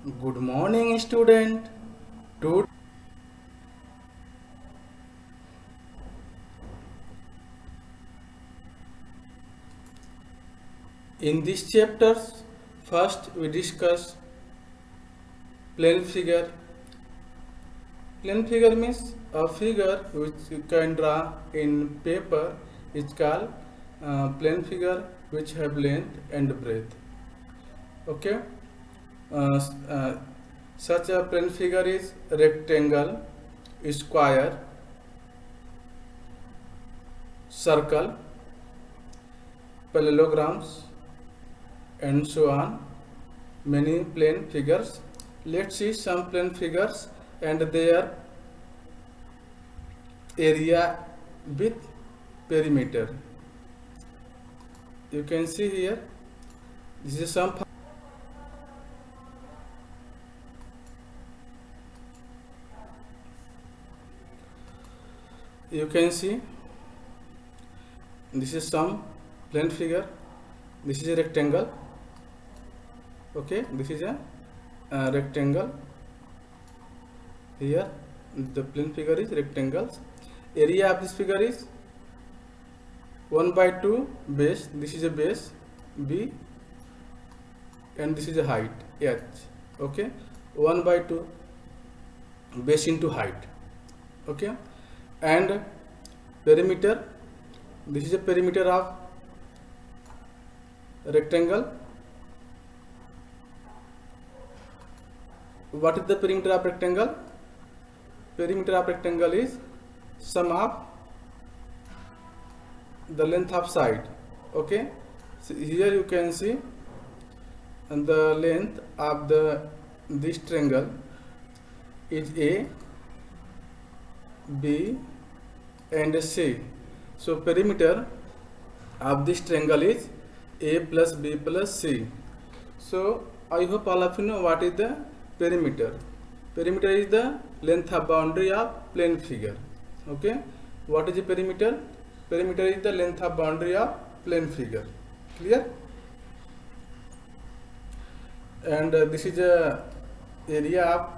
Good morning, student. To in this chapters, first we discuss plane figure. Plane figure means a figure which you can draw in paper is called plane figure which have length and breadth. Okay. Uh, s- uh, Such a plane figure is rectangle, square, circle, parallelograms, and so on. Many plane figures. Let's see some plane figures and their area with perimeter. You can see here, this is some. You can see this is some plane figure. This is a rectangle. Okay, this is a rectangle. Here the plane figure is rectangles. Area of this figure is 1 by 2 base. This is a base B and this is a height H. Okay, 1 by 2 base into height. Okay, and perimeter, this is a perimeter of rectangle. What is the perimeter of rectangle? Perimeter of rectangle is sum of the length of side. Okay, so here you can see and the length of this triangle is A, B and C. So perimeter of this triangle is A plus B plus C. So I hope all of you know what is the perimeter. Perimeter is the length of boundary of plane figure. Okay, what is the perimeter? Perimeter is the length of boundary of plane figure. Clear? And this is the area of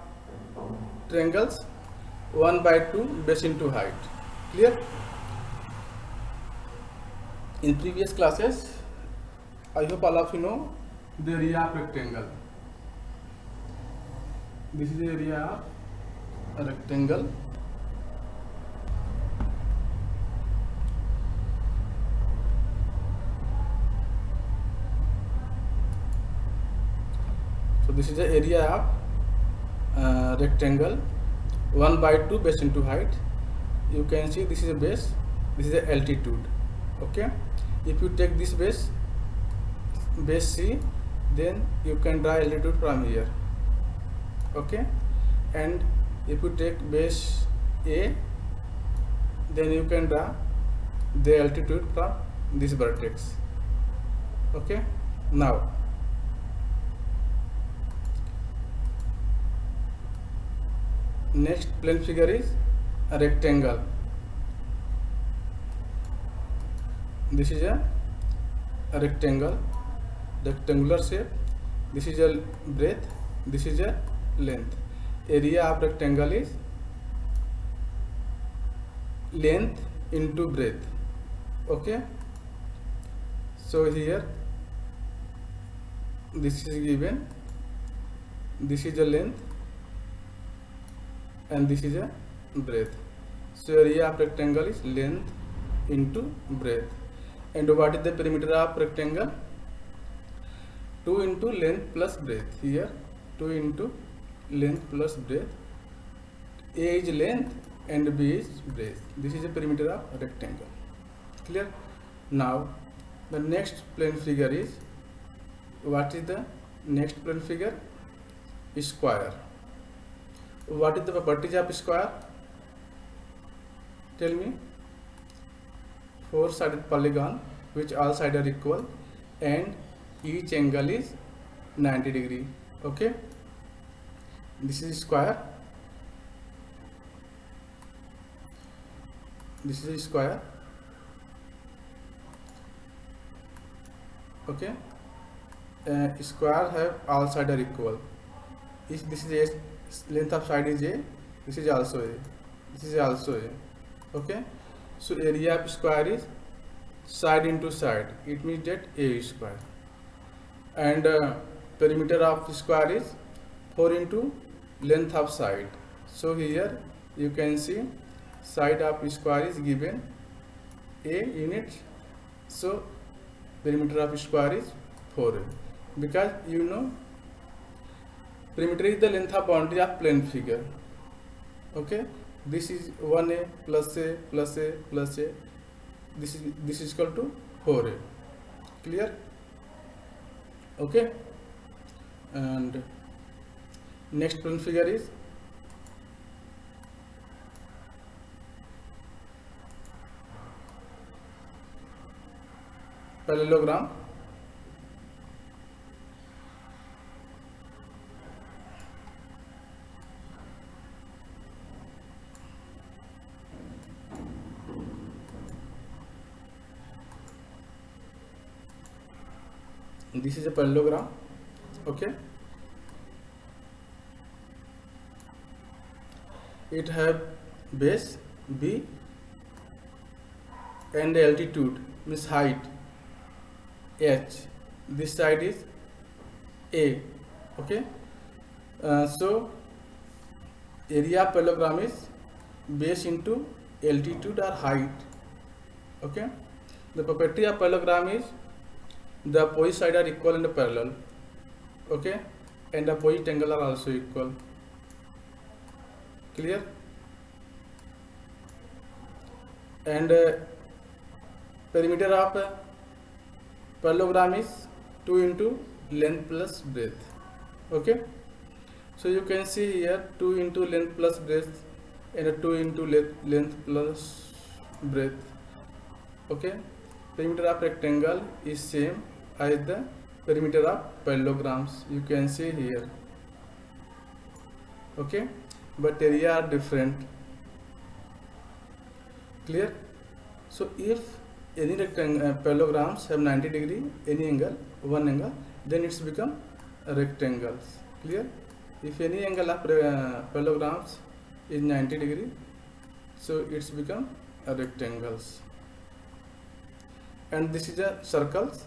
triangles 1 by 2 base into height. Clear? In previous classes, I hope all of you know the area of rectangle. This is the area of a rectangle. So this is the area of rectangle 1 by 2 base into height. You can see this is a base, this is the altitude. Okay, if you take this base C, then you can draw altitude from here. Okay, and if you take base A, then you can draw the altitude from this vertex. Okay, now next plane figure is a rectangle. This is a rectangle, rectangular shape. This is a breadth, this is a length. Area of rectangle is length into breadth. Okay, so here this is given, this is a length and this is a breadth. So area of rectangle is length into breadth. And what is the perimeter of rectangle? 2 into length plus breadth. Here 2 into length plus breadth. A is length and B is breadth. This is the perimeter of rectangle. Clear? Now the next plane figure is, what is the next plane figure? Square. What is the properties of square? Tell me. Four-sided polygon which all sides are equal and each angle is 90 degree. Okay, this is square. This is square. Okay, square have all sides are equal. if this is a, length of side is a, this is also a, this is also a. Okay, so area of square is side into side, it means that a square, and perimeter of square is 4 into length of side. So here you can see side of square is given a unit, so perimeter of square is 4, because you know perimeter is the length of boundary of plane figure. Okay, this is 1a plus a plus a plus a, this is equal to 4a. Clear? Okay, and next plane figure is parallelogram. This is a parallelogram. Okay, it have base B and altitude means height H. This side is A. Okay, so area of parallelogram is base into altitude or height. Okay, the property of parallelogram is the opposite side are equal and parallel. Okay, and the opposite angle are also equal. Clear? And perimeter of parallelogram is 2 into length plus breadth. Okay, so you can see here 2 into length plus breadth and 2 into length plus breadth. Okay, perimeter of rectangle is same as the perimeter of parallelograms, you can see here. Okay, but area are different. Clear? So if any parallelograms have 90 degree any angle, one angle, then it's become rectangles. Clear? If any angle of parallelograms is 90 degree, so it's become rectangles. And this is a circles.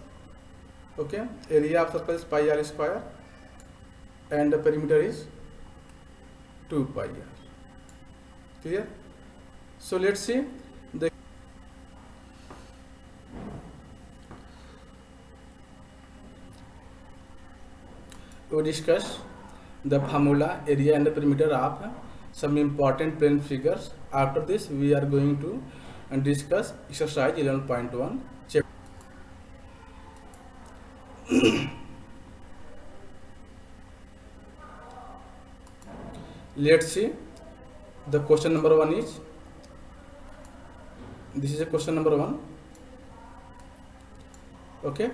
Okay, area of circle is pi r square and the perimeter is 2 pi r. Clear? So let's see the we discuss the formula, area and the perimeter of some important plane figures. After this we are going to discuss exercise 11.1. Let's see the question number 1 is, this is a question number 1. Okay,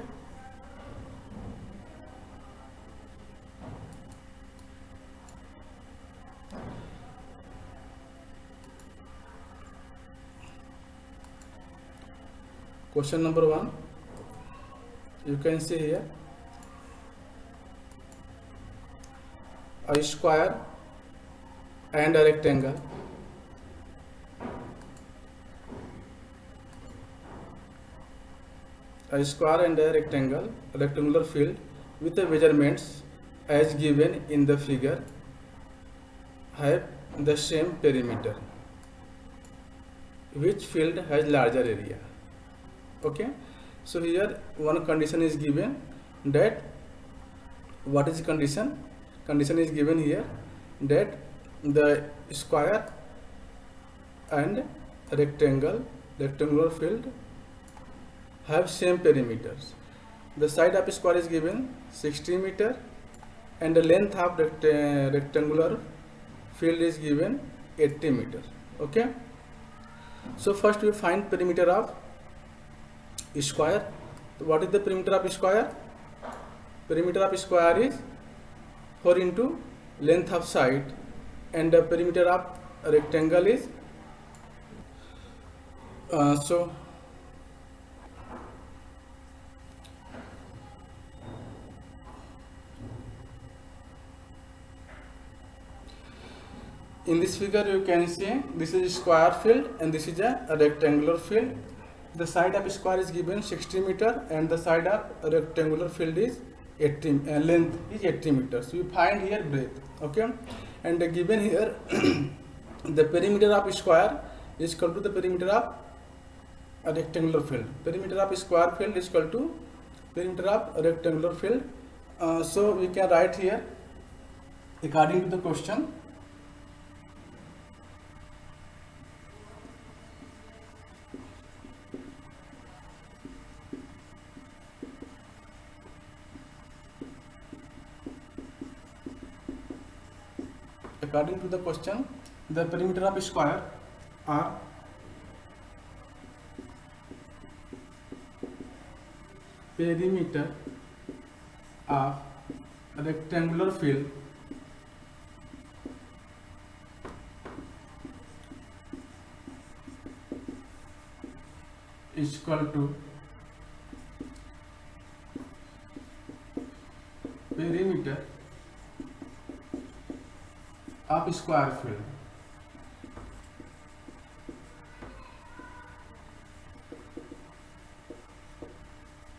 question number 1, you can see here a square and a rectangle. A square and a rectangular field with the measurements as given in the figure have the same perimeter. Which field has larger area? Okay, so here one condition is given, that what is the condition? Condition is given here that the square and rectangular field have same perimeters. The side of square is given 60 meter and the length of rectangular field is given 80 meter. Okay, so first we find perimeter of square. What is the perimeter of square? Perimeter of square is 4 into length of side, and the perimeter of rectangle is so in this figure you can see this is a square field and this is a rectangular field. The side of square is given 60 meter and the side of rectangular field is 80 length is 80 meters. So we find here breadth. Okay, and given here the perimeter of square is equal to the perimeter of a rectangular field. Perimeter of square field is equal to perimeter of rectangular field. So we can write here according to the question. According to the question, the perimeter of square are perimeter of rectangular field is equal to perimeter of square field.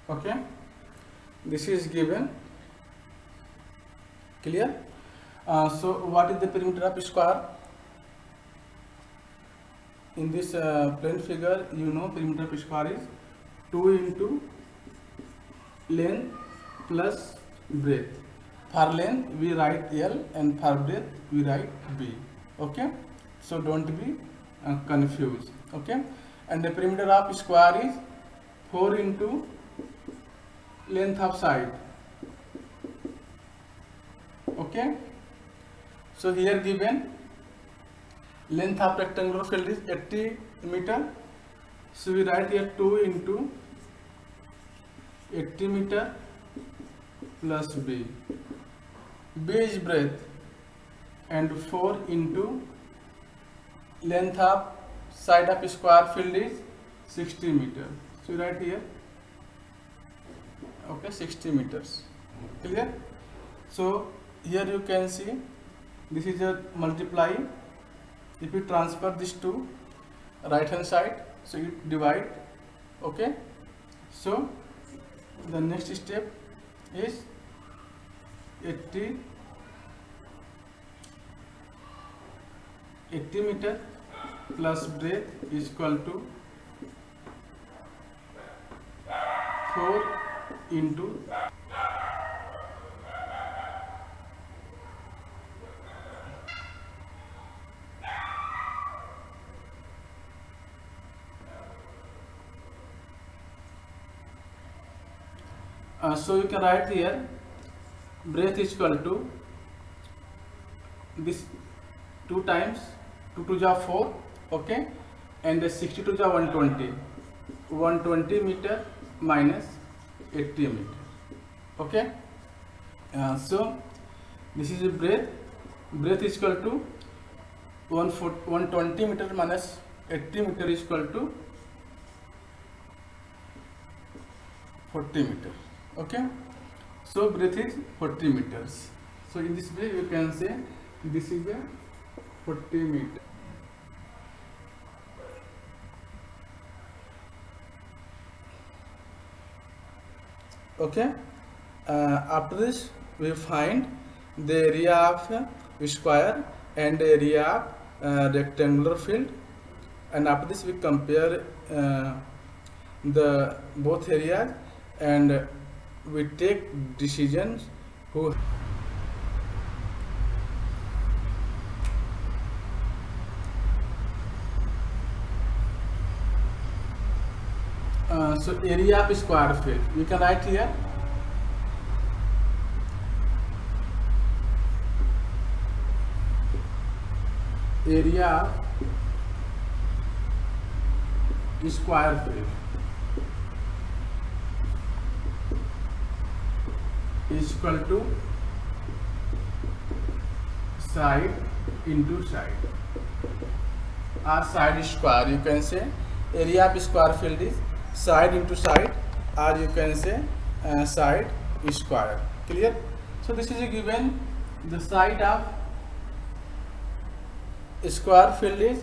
Okay, this is given. Clear? So what is the perimeter of square? In this plain figure, you know perimeter of square is 2 into length plus breadth. For length we write L and for breadth we write B. Okay, so don't be confused. Okay, and the perimeter of square is 4 into length of side. Okay, so here given length of rectangular field is 80 meter, so we write here 2 into 80 meter plus B. B is breadth and 4 into length of side of square field is 60 meter, so we write here okay 60 meters. Clear? So here you can see this is a multiply. If you transfer this to right hand side, so you divide. Okay, so the next step is 80 meter plus breadth is equal to 4 into so you can write here breadth is equal to this 2 times 2 to the 4, okay, and the 60 to the 120 meter minus 80 meter. Okay, so this is a breadth is equal to 120 meter minus 80 meter is equal to 40 meter. Okay, so breadth is 40 meters. So in this way you can say this is a 40 meter. Okay, after this we find the area of square and area of rectangular field, and after this we compare the both areas and we take decisions who so area of square field we can write here area of square field is equal to side into side or side square. You can say area of square field is side into side, or you can say side square. Clear? So this is given the side of square field is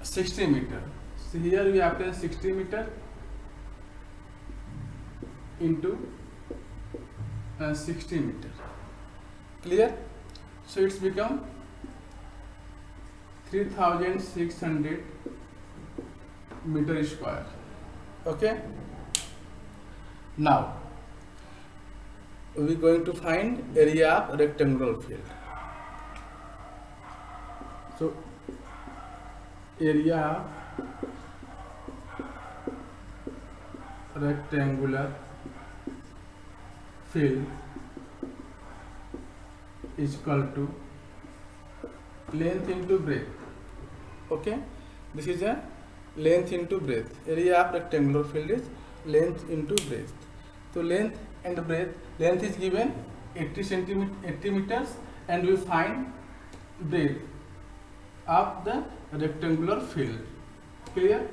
60 meter. So here we have 60 meter into 60 meter. Clear? So it's become 3600 meter square. Okay. Now we are going to find area of rectangular field. So area of rectangular field is equal to length into breadth. Okay, this is a length into breadth. Area of rectangular field is length into breadth. So length and breadth, length is given 80 meters, and we find breadth of the rectangular field. Clear?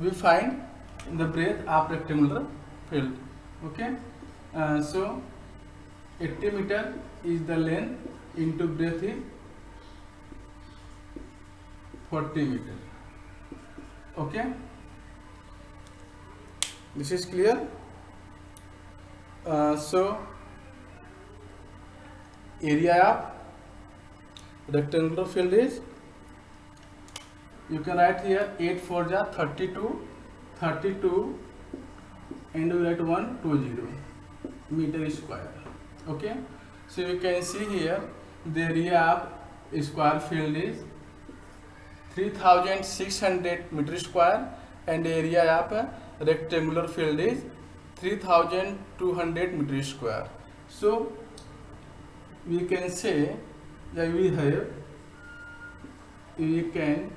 We find the breadth of rectangular field. Okay, so 80 meter is the length into breadth is 40 meter. Okay, this is clear. So area of rectangular field is, you can write here 8 4 ja 32 and we write 120 meter square. Okay, so you can see here the area of square field is 3600 meter square, and area of rectangular field is 3200 meter square. So we can say that we can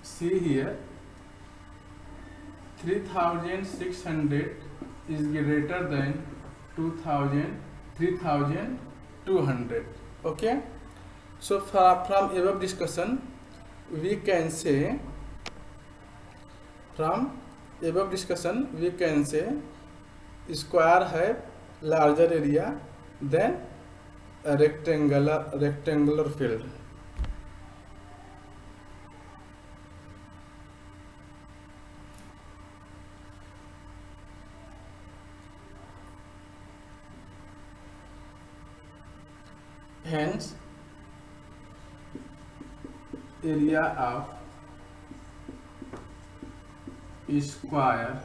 see here 3600 is greater than 3200. Okay, so from above discussion we can say, square have larger area than a rectangular field. Hence area of square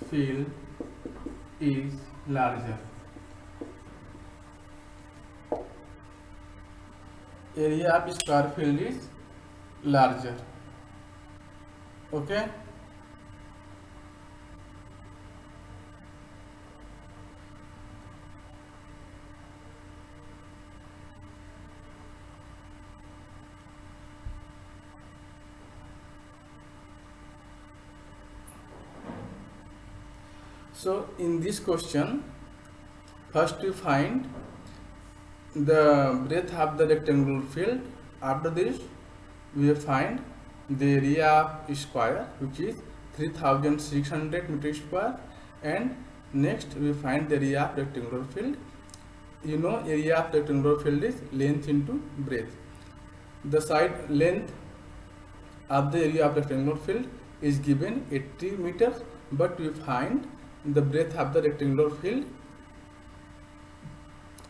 field is larger. Area of square field is larger. Okay, so in this question, first we find the breadth of the rectangular field. After this we find the area of square, which is 3600 meter square, and next we find the area of rectangular field. You know, area of rectangular field is length into breadth. The side length of the area of rectangular field is given 80 meters, but we find the breadth of the rectangular field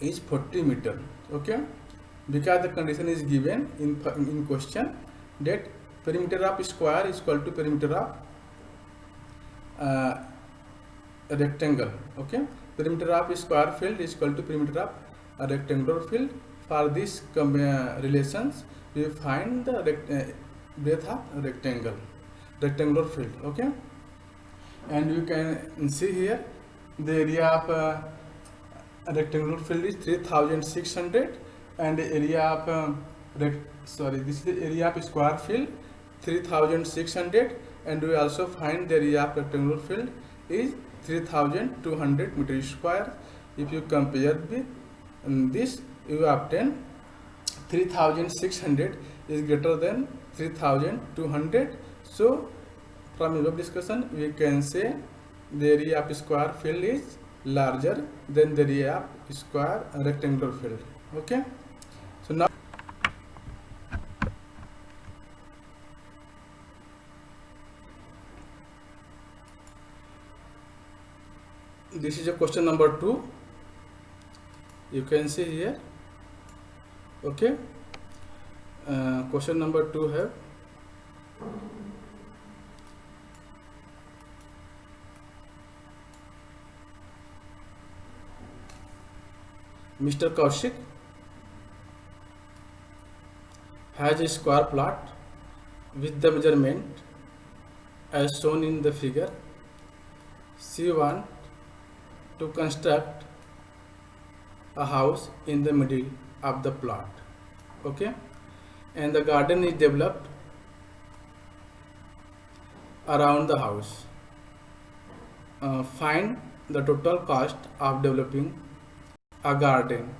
is 40 meter. Okay, because the condition is given in question that perimeter of square is equal to perimeter of rectangle. Okay, perimeter of square field is equal to perimeter of a rectangular field. For this relations we find the breadth of rectangular field. Okay, and you can see here the area of rectangular field is 3600, and the area of this is the area of square field 3600, and we also find the area of rectangular field is 3200 meter square. If you compare with this, you obtain 3600 is greater than 3200. So from above discussion we can say the area of square field is larger than the area of square rectangular field. Okay, so now this is a question number 2. You can see here. Okay, question number 2 have Mr. Kaushik has a square plot with the measurement as shown in the figure. She wants to construct a house in the middle of the plot. Okay, and the garden is developed around the house. Find the total cost of developing a garden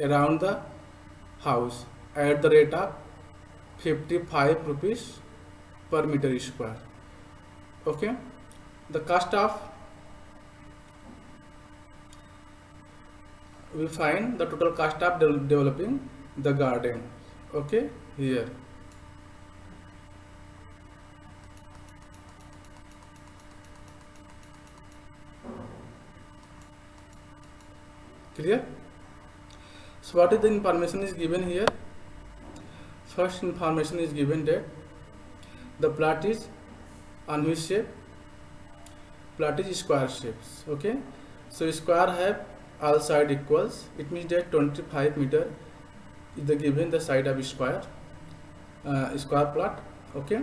around the house at the rate of 55 rupees per meter square. Okay, the cost of, we find the total cost of developing the garden. Okay, here clear. So what is the information is given here? First information is given that the plot is on which shape? Plot is square shapes. Okay, so square have all side equals. It means that 25 meter is the given the side of square square plot. Okay,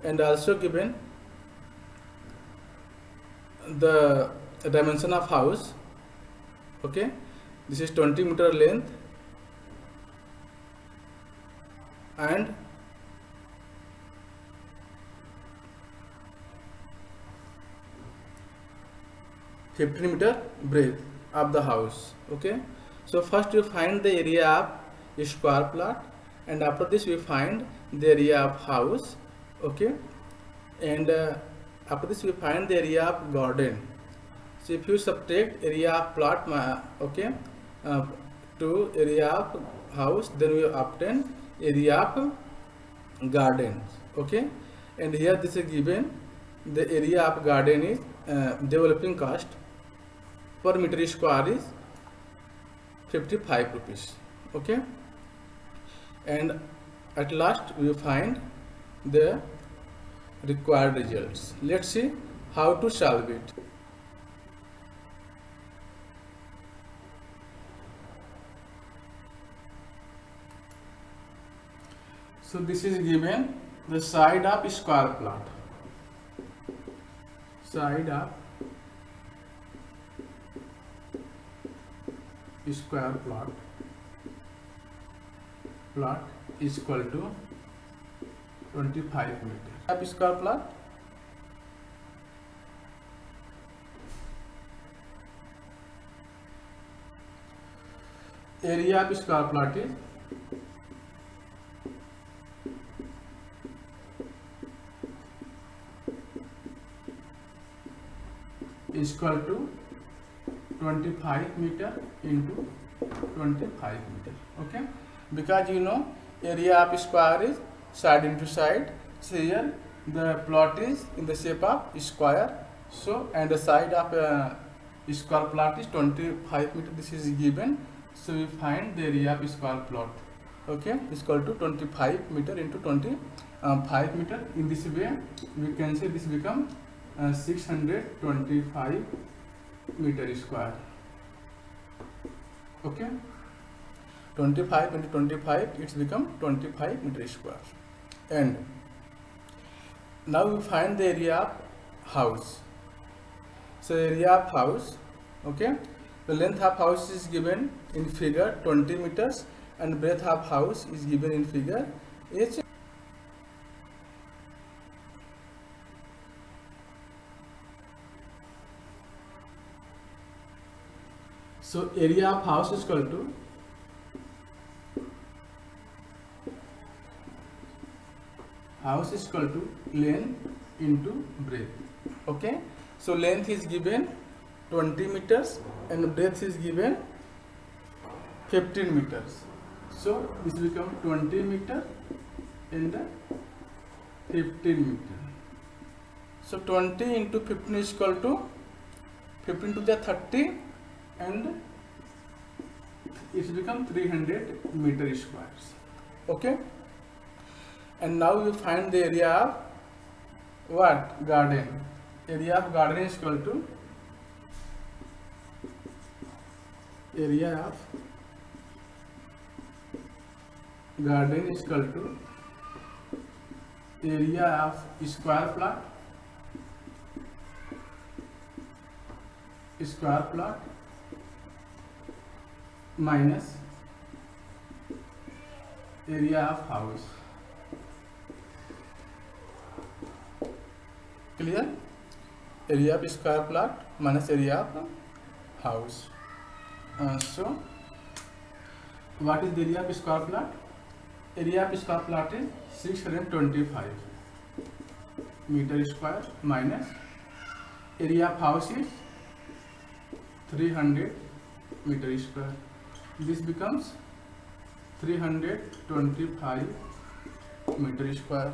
and also given the dimension of house. Okay, this is 20 meter length and 15 meter breadth of the house. Okay, so first we find the area of square plot, and after this we find the area of house. Okay, and after this we find the area of garden. So if you subtract area of plot, okay, to area of house, then we obtain area of garden. Okay, and here this is given the area of garden is developing cost per meter square is 55 rupees. Okay, and at last we find the required results. Let's see how to solve it. So this is given the side of square plot. Side of square plot is equal to 25 meter. Of square plot, area of square plot is equal to 25 meter into 25 meter. Okay, because you know area of square is side into side. So here the plot is in the shape of square. So and the side of square plot is 25 meter. This is given. So we find the area of square plot. Okay, is equal to 25 meter into 25 meter. In this way, we can say this become 625 meter square. Okay, 25 into 25, it's become 25 meter square. And now we find the area of house. So area of house, okay, the length of house is given in figure 20 meters and breadth of house is given in figure H. So area of house is equal to length into breadth. Okay, so length is given 20 meters and breadth is given 15 meters. So this become 20 meter and 15 meter. So 20 into 15 is equal to 15 to the 30 and it become 300 meter squares. Okay. And now we find the area of what? Garden. Area of garden is equal to area of garden is equal to area of square plot minus area of house. Clear? Area of square plot minus area of house. So what is the area of square plot? Area of square plot is 625 meter square minus area of house is 300 meter square. This becomes 325 meter square.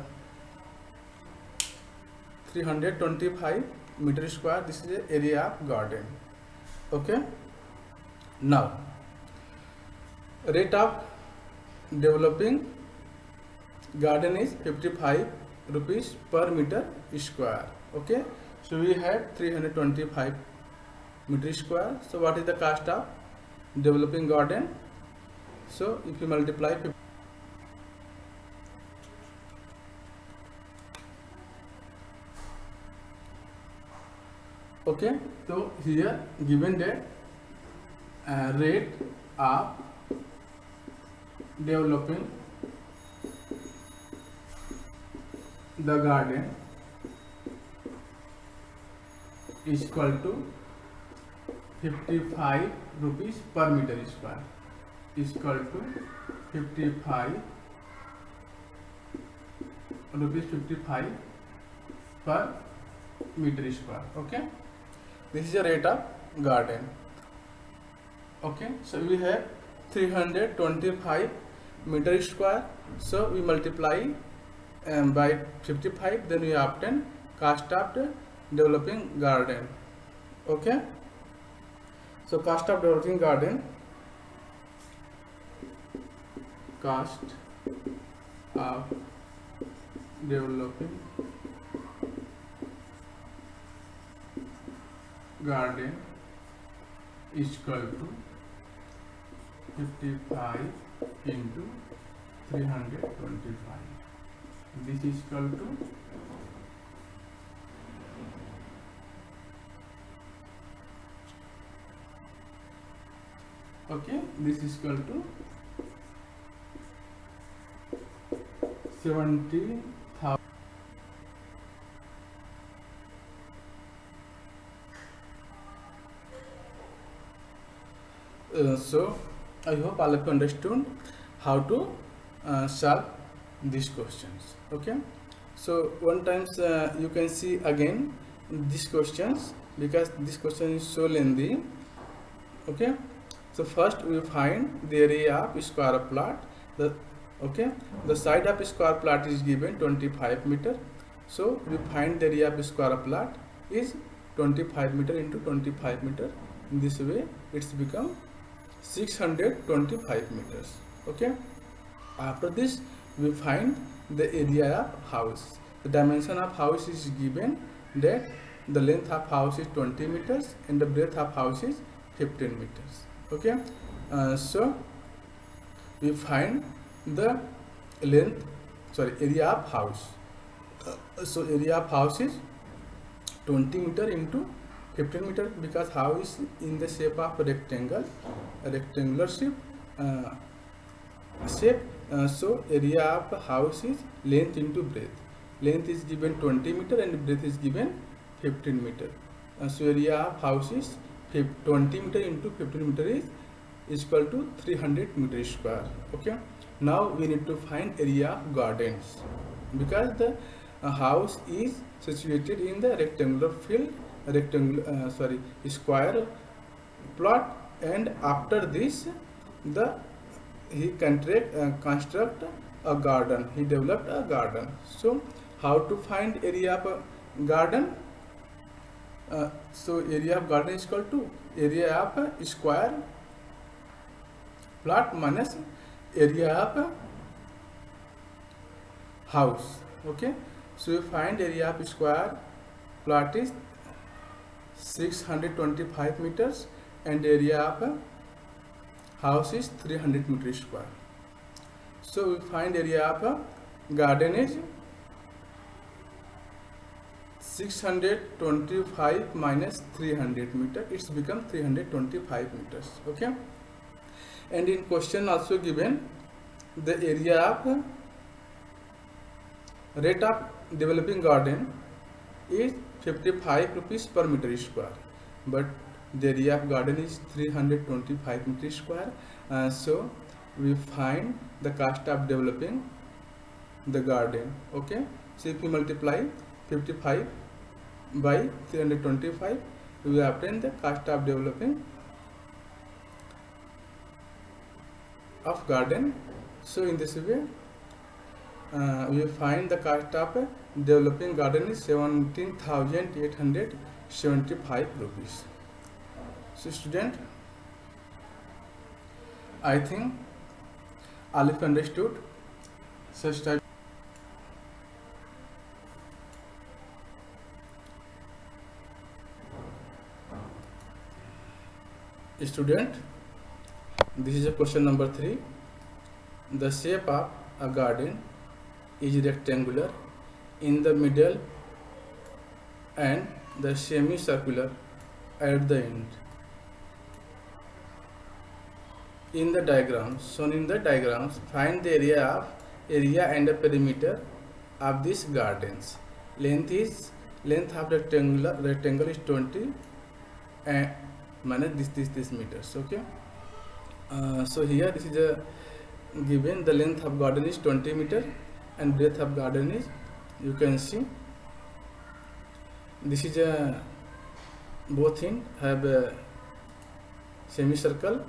325 meter square. This is the area of garden. Okay. Now, rate of developing garden is 55 rupees per meter square. Okay. So we have 325 meter square. So what is the cost of developing garden? So if you multiply 50, okay, so here given that rate of developing the garden is equal to 55 rupees per meter square is equal to 55 per meter square. Okay, this is the rate of garden. Okay, so we have 325 meter square. So we multiply by 55, then we obtain cost of the developing garden. Okay, so cost of developing garden, cost of developing garden is equal to 55 into 325. This is equal to okay, this is equal to 70,000. So I hope all of you understood how to solve these questions. Okay, so one times you can see again these questions because this question is so lengthy. Okay, so first we find the area of square plot. The side of square plot is given 25 meter. So we find the area of square plot is 25 meter into 25 meter. In this way it's become 625 meters. Okay, after this we find the area of house. The dimension of house is given that the length of house is 20 meters and the breadth of house is 15 meters. Okay, so we find the area of house. So area of house is 20 meter into 15 meter because house is in the shape of rectangle, a rectangular shape. So area of house is length into breadth. Length is given 20 meter and breadth is given 15 meter. So area of house is 20 meter into 15 meter is equal to 300 meter square. Okay, now we need to find area of gardens because the house is situated in the rectangular field rectangle square plot, and after this he construct a garden. He developed a garden. So how to find area of a garden? So area of garden is equal to area of a square plot minus area of a house. Okay, so you find area of square plot is 625 meters and area of a house is 300 meters square. So we find area of a garden is 625 minus 300 meter, it's become 325 meters. Okay, and in question also given the area of rate of developing garden is 55 rupees per meter square, but the area of garden is 325 meter square. So we find the cost of developing the garden. Okay, so if we multiply 55 by 325, we obtain the cost of developing of garden. So in this way we find the cost of developing garden is 17,875 rupees. So student, I think all of you understood such type. Student, this is a question number 3. The shape of a garden is rectangular in the middle and the semicircular at the end. In the diagrams shown in the diagrams, find the area and the perimeter of these gardens. Length of rectangle is 20 and minus this meters. Okay, so here this is a given, the length of garden is 20 meter and breadth of garden is, you can see this is a both in have a semicircle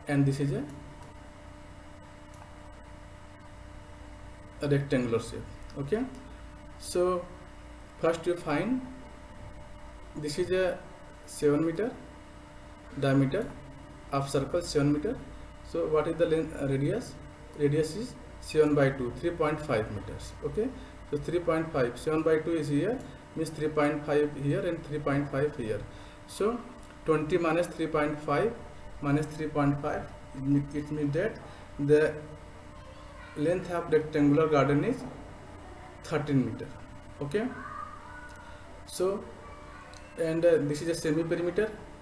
and this is a rectangular shape. Okay, so first you find this is a 7 meter diameter of circle, 7 meter. So what is the length, radius is 7 by 2, 3.5 meters. Okay, so 3.5, 7 by 2 is here, means 3.5 here and 3.5 here. So 20 minus 3.5 minus 3.5, it means that the length of rectangular garden is 13 meter. Okay, so and this is a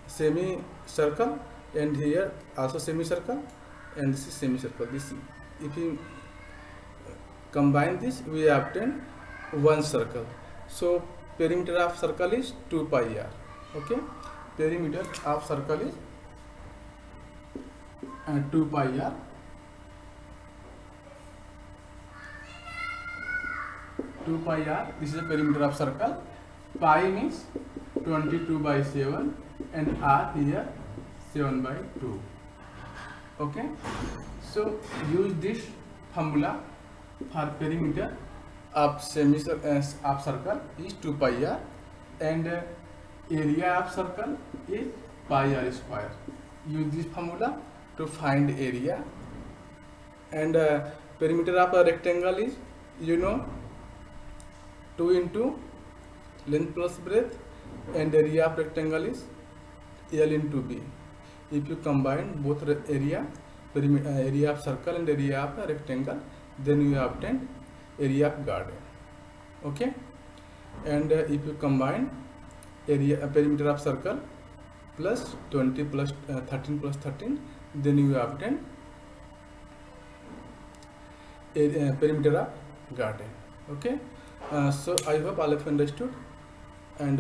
semicircle, and here also semicircle, and this is semicircle. This, if we combine this, we obtain one circle. So perimeter of circle is 2 pi r. Okay, perimeter of circle is 2 pi r. 2 pi r. This is the perimeter of circle. Pi means 22 by 7 and r here 7 by 2. Okay, so use this formula for perimeter of circle is 2 pi r and area of circle is pi r square. Use this formula to find area, and perimeter of a rectangle is, you know, 2 into length plus breadth, and area of rectangle is L into B. If you combine both area of circle and area of a rectangle, then you obtain area of garden. Okay, and if you combine perimeter of circle plus 20 plus 13 plus 13, then you obtain perimeter of garden. Okay, so I hope all of you understood. And